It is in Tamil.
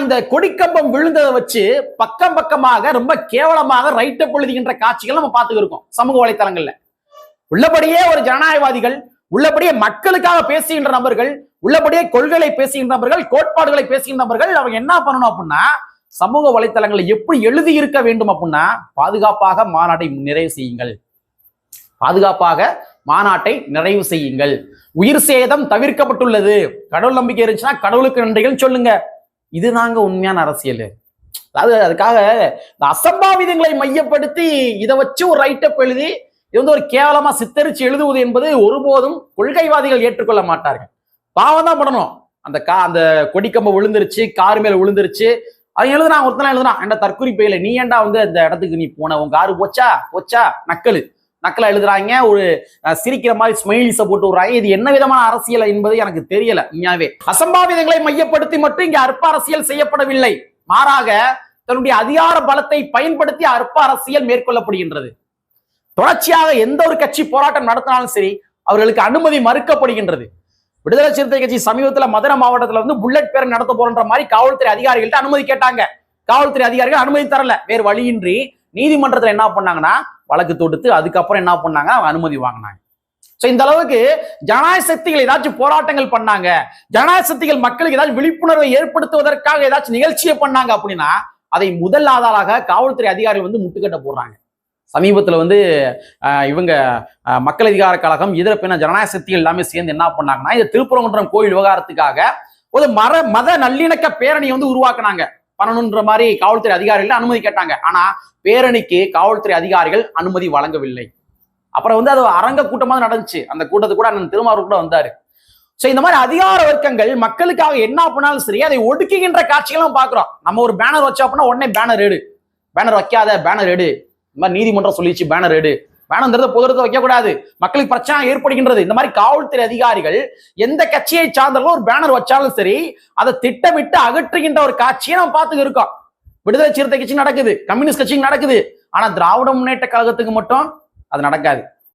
இந்த கொடிக்கம்பம் விழுந்ததை வச்சு பக்கம் பக்கமாக ரொம்ப கேவலமாக ரைட்ட பொழுதுகின்ற காட்சிகள் நம்ம பார்த்துக்கிட்டு இருக்கோம் சமூக வலைத்தளங்கள்ல. உள்ளபடியே ஒரு ஜனநாயகவாதிகள், உள்ளபடியே மக்களுக்காக பேசுகின்ற நபர்கள், உள்ளபடியே கொள்கைகளை பேசுகின்ற நபர்கள், கோட்பாடுகளை பேசுகின்ற நபர்கள் அவங்க என்ன பண்ணணும் அப்படின்னா, சமூக வலைத்தளங்களை எப்படி எழுதி இருக்க வேண்டும் அப்படின்னா, பாதுகாப்பாக மாநாட்டை நிறைவு செய்யுங்கள், பாதுகாப்பாக மாநாட்டை நிறைவு செய்யுங்கள், உயிர் சேதம் தவிர்க்கப்பட்டுள்ளது, கடவுள் நம்பிக்கை இருந்துச்சுன்னா கடவுளுக்கு நன்றிகள் சொல்லுங்க. இதுதாங்க உண்மையான அரசியல். அதாவது அதுக்காக இந்த அசம்பாவிதங்களை மையப்படுத்தி இதை வச்சு ஒரு ரைட்டப் எழுதி இது வந்து ஒரு கேவலமா சித்தரிச்சு எழுதுவது என்பது ஒருபோதும் கொள்கைவாதிகள் ஏற்றுக்கொள்ள மாட்டார்கள். பாவம் தான் படணும். அந்த கொடிக்கம்பம் விழுந்துருச்சு, கார் மேல விழுந்துருச்சு, அவன் எழுதுறான், ஒருத்தனா எழுதுறான், என்ன தற்கொலை பையில நீ ஏன்டா வந்து அந்த இடத்துக்கு நீ போன, உங்க காரு போச்சா போச்சா, நக்கலா எழுதுறாங்க, ஒரு சிரிக்கிற மாதிரி ஸ்மைலிஸ போட்டு விடுறாங்க. இது என்ன விதமான அரசியல் என்பது எனக்கு தெரியல. உண்மையாவே அசம்பாவிதங்களை மையப்படுத்தி மட்டும் இங்க அற்ப அரசியல் செய்யப்படவில்லை, மாறாக தன்னுடைய அதிகார பலத்தை பயன்படுத்தி அற்ப அரசியல் மேற்கொள்ளப்படுகின்றது. தொடர்ச்சியாக எந்த ஒரு கட்சி போராட்டம் நடத்தினாலும் சரி அவர்களுக்கு அனுமதி மறுக்கப்படுகின்றது. விடுதலை சிறுத்தை கட்சி சமீபத்தில் மதுரை மாவட்டத்தில் வந்து புல்லட் பேரணி நடத்த போறன்ற மாதிரி காவல்துறை அதிகாரிகள்ட்ட அனுமதி கேட்டாங்க. காவல்துறை அதிகாரிகள் அனுமதி தரல. வேறு வழியின்றி நீதிமன்றத்தில் என்ன பண்ணாங்கன்னா வழக்கு தொடுத்து அதுக்கப்புறம் என்ன பண்ணாங்க, அனுமதி வாங்கினாங்க. இந்த அளவுக்கு ஜனநாயக சக்திகள் ஏதாச்சும் போராட்டங்கள் பண்ணாங்க, ஜனநாயக சக்திகள் மக்களுக்கு ஏதாச்சும் விழிப்புணர்வை ஏற்படுத்துவதற்காக ஏதாச்சும் நிகழ்ச்சியை பண்ணாங்க அப்படின்னா அதை முதல் ஆதாராக காவல்துறை அதிகாரிகள் வந்து முட்டுக்கட்ட போடுறாங்க. சமீபத்தில் வந்து இவங்க மக்கள் அதிகார கழகம் இதர பின்ன ஜனநாயக சக்திகள் எல்லாமே சேர்ந்து என்ன பண்ணாங்கன்னா, இந்த திருப்பரங்குன்றம் கோயில் விவகாரத்துக்காக ஒரு மத நல்லிணக்க பேரணியை வந்து உருவாக்குனாங்க. பண்ணணுன்ற மாதிரி காவல்துறை அதிகாரிகள் அனுமதி கேட்டாங்க. ஆனா பேரணிக்கு காவல்துறை அதிகாரிகள் அனுமதி வழங்கவில்லை. அப்புறம் வந்து அது அரங்க கூட்டமாக நடந்துச்சு. அந்த கூட்டத்துக்கு கூட அண்ணன் திருமாவளவன் கூட வந்தாரு. இந்த மாதிரி அதிகார வர்க்கங்கள் மக்களுக்காக என்ன பண்ணாலும் சரி அதை ஒடுக்குகின்ற காட்சிகளும் பாக்குறோம். நம்ம ஒரு பேனர் வச்சா அப்படின்னா உடனே பேனர் எடு, பேனர் வைக்காத, பேனர் எடு, இந்த மாதிரி நீதிமன்றம் சொல்லிச்சு பேனர் எடு, பேனர் பொதுரத்தை வைக்க கூடாது, மக்களுக்கு பிரச்சனை ஏற்படுகின்றது. இந்த மாதிரி காவல்துறை அதிகாரிகள் எந்த கட்சியை சார்ந்தவர்களும் ஒரு பேனர் வச்சாலும் சரி அதை திட்டமிட்டு அகற்றுகின்ற ஒரு காட்சியை நம்ம பார்த்துக்க இருக்கோம். விடுதலை சிறுத்தை கட்சி நடக்குது, கம்யூனிஸ்ட் கட்சிக்கு நடக்குது, ஆனா திராவிட முன்னேற்ற கழகத்துக்கு மட்டும் அது நடக்காது.